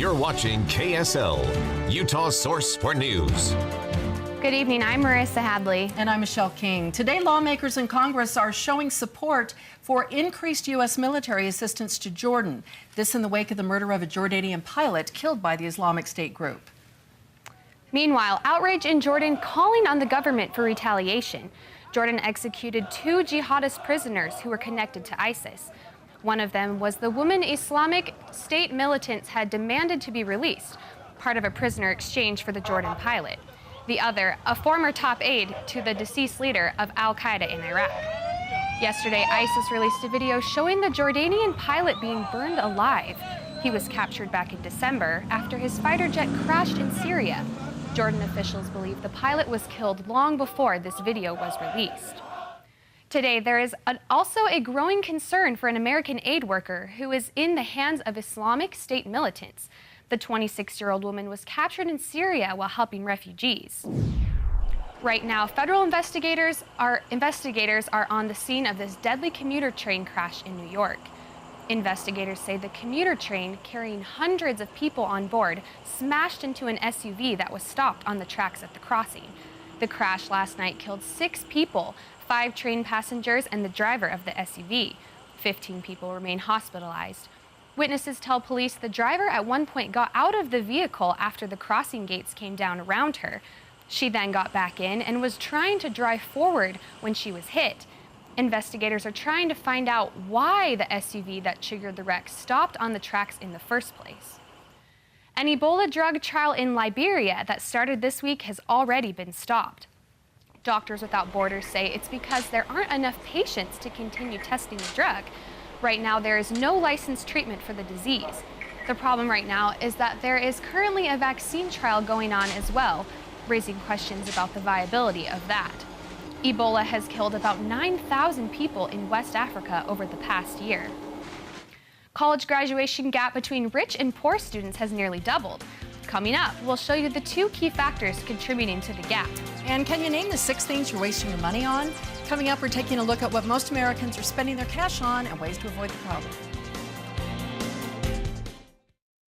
You're watching KSL, Utah's source for news. Good evening, I'm Marissa Hadley. And I'm Michelle King. Today, lawmakers in Congress are showing support for increased U.S. military assistance to Jordan. This in the wake of the murder of a Jordanian pilot killed by the Islamic State group. Meanwhile, outrage in Jordan calling on the government for retaliation. Jordan executed 2 jihadist prisoners who were connected to ISIS. One of them was the woman Islamic State militants had demanded to be released, part of a prisoner exchange for the Jordan pilot. The other, a former top aide to the deceased leader of al-Qaeda in Iraq. Yesterday, ISIS released a video showing the Jordanian pilot being burned alive. He was captured back in December after his fighter jet crashed in Syria. Jordan officials believe the pilot was killed long before this video was released. Today, there is also a growing concern for an American aid worker who is in the hands of Islamic State militants. The 26-year-old woman was captured in Syria while helping refugees. Right now, federal investigators are on the scene of this deadly commuter train crash in New York. Investigators say the commuter train, carrying hundreds of people on board, smashed into an SUV that was stopped on the tracks at the crossing. The crash last night killed 6 people, 5 train passengers and the driver of the SUV. 15 people remain hospitalized. Witnesses tell police the driver at one point got out of the vehicle after the crossing gates came down around her. She then got back in and was trying to drive forward when she was hit. Investigators are trying to find out why the SUV that triggered the wreck stopped on the tracks in the first place. An Ebola drug trial in Liberia that started this week has already been stopped. Doctors Without Borders say it's because there aren't enough patients to continue testing the drug. Right now, there is no licensed treatment for the disease. The problem right now is that there is currently a vaccine trial going on as well, raising questions about the viability of that. Ebola has killed about 9,000 people in West Africa over the past year. College graduation gap between rich and poor students has nearly doubled. Coming up, we'll show you the 2 key factors contributing to the gap. And can you name the 6 things you're wasting your money on? Coming up, we're taking a look at what most Americans are spending their cash on and ways to avoid the problem.